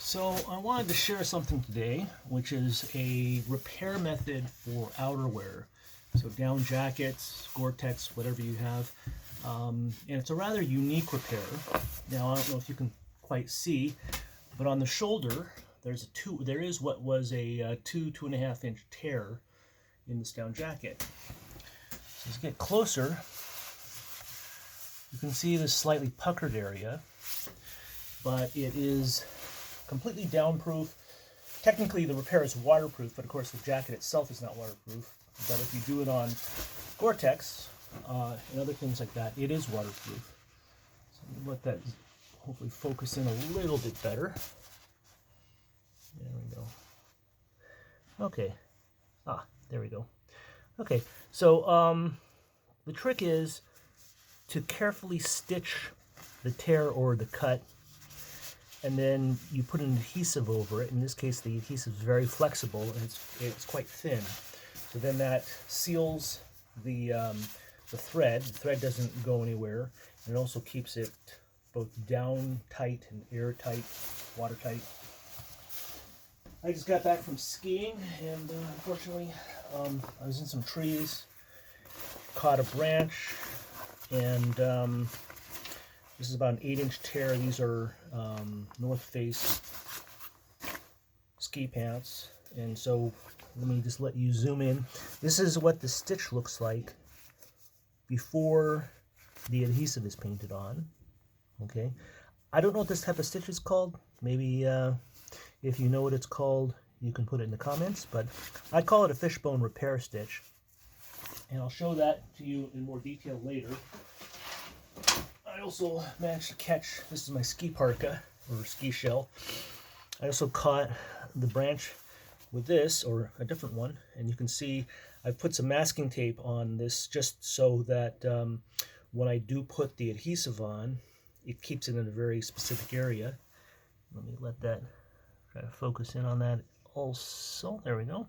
So I wanted to share something today, which is a repair method for outerwear. So down jackets, Goretex, whatever you have. And it's a rather unique repair. Now I don't know if you can quite see, but on the shoulder there is what was a 2.5 inch tear in this down jacket. So as you get closer, you can see this slightly puckered area, but it is completely downproof. Technically the repair is waterproof, but of course the jacket itself is not waterproof. But if you do it on Goretex and other things like that, it is waterproof. So let that hopefully focus in a little bit better. There we go. Okay. There we go. Okay, so the trick is to carefully stitch the tear or the cut, and then you put an adhesive over it. In this case, the adhesive is very flexible and it's quite thin. So then that seals the thread. The thread doesn't go anywhere, and it also keeps it both down tight and airtight, watertight. I just got back from skiing, and unfortunately, I was in some trees, caught a branch, and this is about an 8-inch tear. These are North Face ski pants, and so let me just let you zoom in. This is what the stitch looks like before the adhesive is painted on. Okay, I don't know what this type of stitch is called. Maybe if you know what it's called, you can put it in the comments, but I call it a fishbone repair stitch, and I'll show that to you in more detail later. I also managed to catch, this is my ski parka, or ski shell. I also caught the branch with this, or a different one, and you can see I put some masking tape on this just so that when I do put the adhesive on, it keeps it in a very specific area. Let me let that, try to focus in on that also. There we go.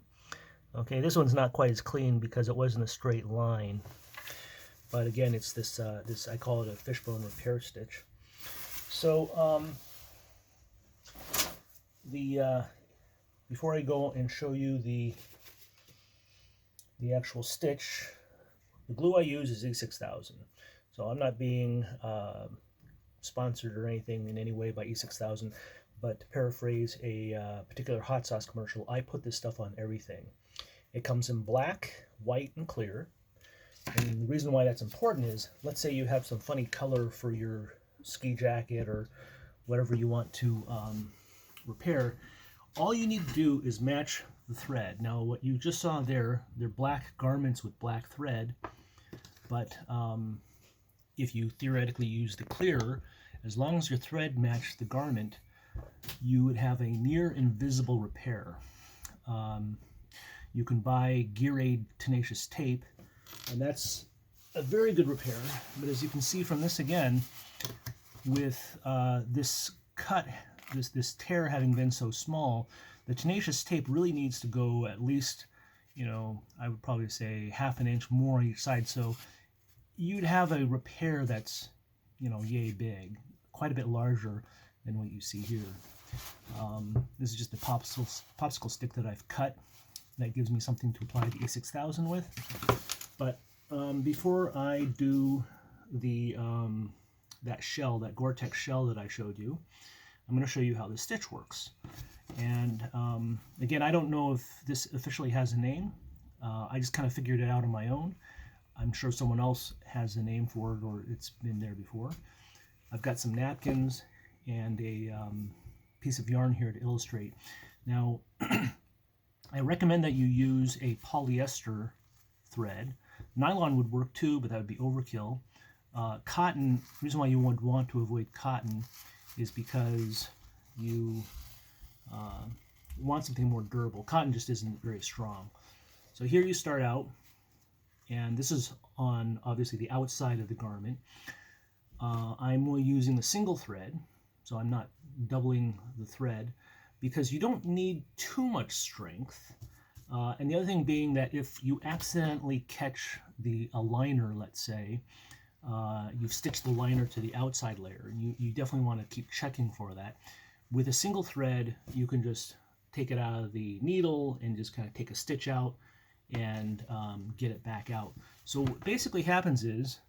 Okay, this one's not quite as clean because it wasn't a straight line. But again, it's this, I call it a fishbone repair stitch. So before I go and show you the actual stitch, the glue I use is E6000. So I'm not being sponsored or anything in any way by E6000, but to paraphrase a particular hot sauce commercial, I put this stuff on everything. It comes in black, white, and clear. And the reason why that's important is, let's say you have some funny color for your ski jacket or whatever you want to repair. All you need to do is match the thread. Now, what you just saw there, they're black garments with black thread, but if you theoretically use the clear, as long as your thread matched the garment, you would have a near invisible repair. You can buy Gear Aid Tenacious Tape, and that's a very good repair. But as you can see from this again, with this cut, this tear having been so small, the tenacious tape really needs to go at least, I would probably say ½ an inch more on each side. So you'd have a repair that's, yay big, quite a bit larger than what you see here. This is just a popsicle stick that I've cut. That gives me something to apply the E6000 with. But before I do the that shell, that Goretex shell that I showed you, I'm going to show you how the stitch works. And again, I don't know if this officially has a name. I just kind of figured it out on my own. I'm sure someone else has a name for it, or it's been there before. I've got some napkins and a piece of yarn here to illustrate. Now, I recommend that you use a polyester thread. Nylon would work too, but that would be overkill. Cotton, the reason why you would want to avoid cotton is because you want something more durable. Cotton just isn't very strong. So here you start out, and this is on obviously the outside of the garment. I'm only using the single thread, so I'm not doubling the thread, because you don't need too much strength. And the other thing being that if you accidentally catch a liner, let's say, you've stitched the liner to the outside layer, and you definitely want to keep checking for that. with a single thread, you can just take it out of the needle and just kind of take a stitch out and get it back out. So what basically happens is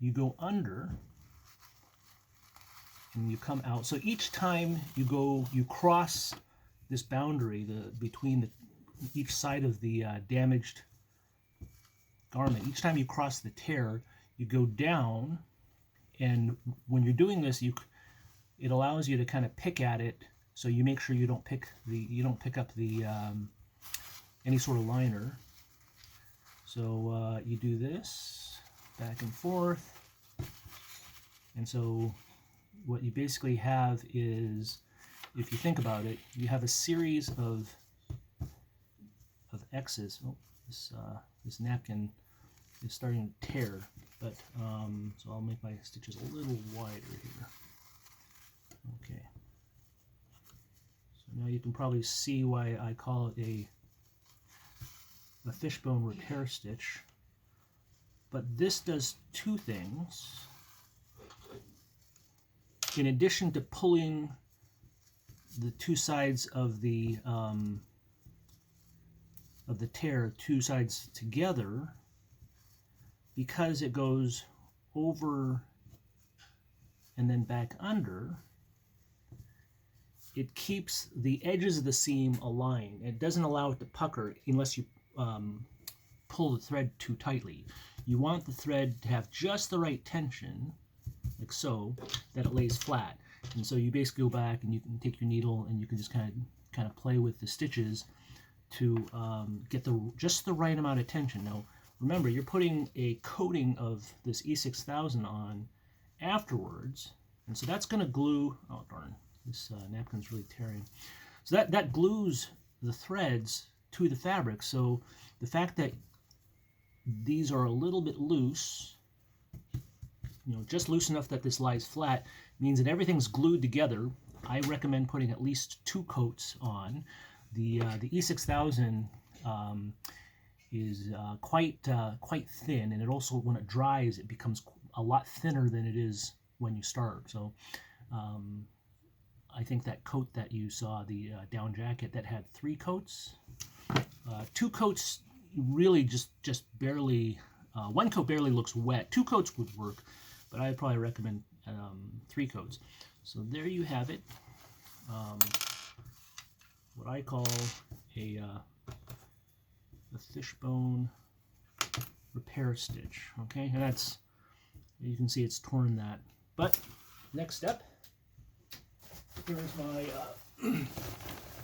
you go under and you come out. So each time you cross this boundary between each side of the damaged garment. Each time you cross the tear, you go down, and when you're doing this, it allows you to kind of pick at it, so you make sure you don't pick up the any sort of liner. So you do this back and forth, and so what you basically have is, if you think about it, you have a series of X's. Oh, this napkin is starting to tear, but so I'll make my stitches a little wider here. Okay. So now you can probably see why I call it a fishbone repair stitch. But this does two things. In addition to pulling the two sides of the tear, two sides together, because it goes over and then back under, it keeps the edges of the seam aligned. It doesn't allow it to pucker unless you pull the thread too tightly. You want the thread to have just the right tension, like so, that it lays flat. And so you basically go back and you can take your needle and you can just kind of play with the stitches to get just the right amount of tension. Now, remember, you're putting a coating of this E6000 on afterwards, and so that's going to glue. Oh darn, this napkin's really tearing. So that glues the threads to the fabric. So the fact that these are a little bit loose, just loose enough that this lies flat, means that everything's glued together. I recommend putting at least 2 coats on. The E6000 is quite thin, and it also, when it dries, it becomes a lot thinner than it is when you start. So I think that coat that you saw, the down jacket, that had 3 coats. 2 coats really just barely, 1 coat barely looks wet. 2 coats would work, but I probably recommend 3 coats. So there you have it. What I call a fishbone repair stitch. Okay, and that's, you can see it's torn that. But next step, here's my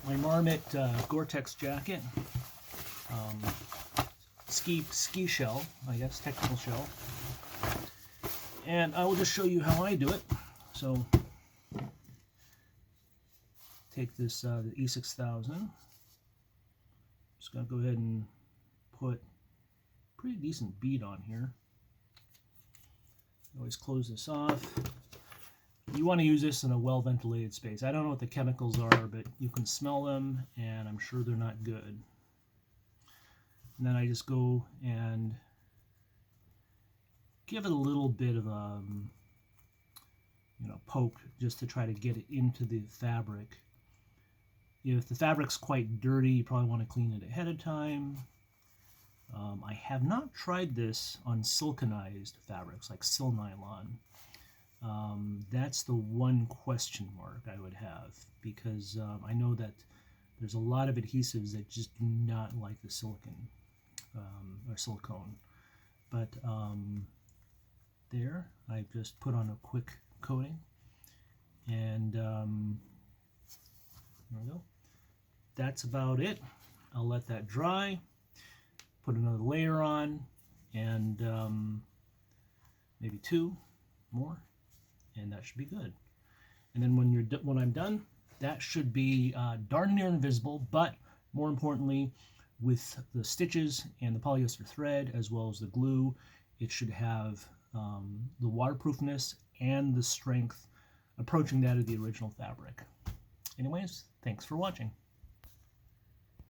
my Marmot Goretex jacket, ski shell, I guess, technical shell, and I will just show you how I do it. So take this the E6000. Just gonna go ahead and put a pretty decent bead on here. Always close this off. You want to use this in a well-ventilated space. I don't know what the chemicals are, but you can smell them, and I'm sure they're not good. And then I just go and give it a little bit of a poke, just to try to get it into the fabric. If the fabric's quite dirty, you probably want to clean it ahead of time. I have not tried this on siliconized fabrics like sil nylon. That's the one question mark I would have, because I know that there's a lot of adhesives that just do not like the silicone or silicone. But there, I just put on a quick coating, and there we go. That's about it. I'll let that dry, put another layer on, and maybe 2 more, and that should be good. And then when I'm done, that should be darn near invisible, but more importantly, with the stitches and the polyester thread as well as the glue, it should have the waterproofness and the strength approaching that of the original fabric. Anyways, thanks for watching.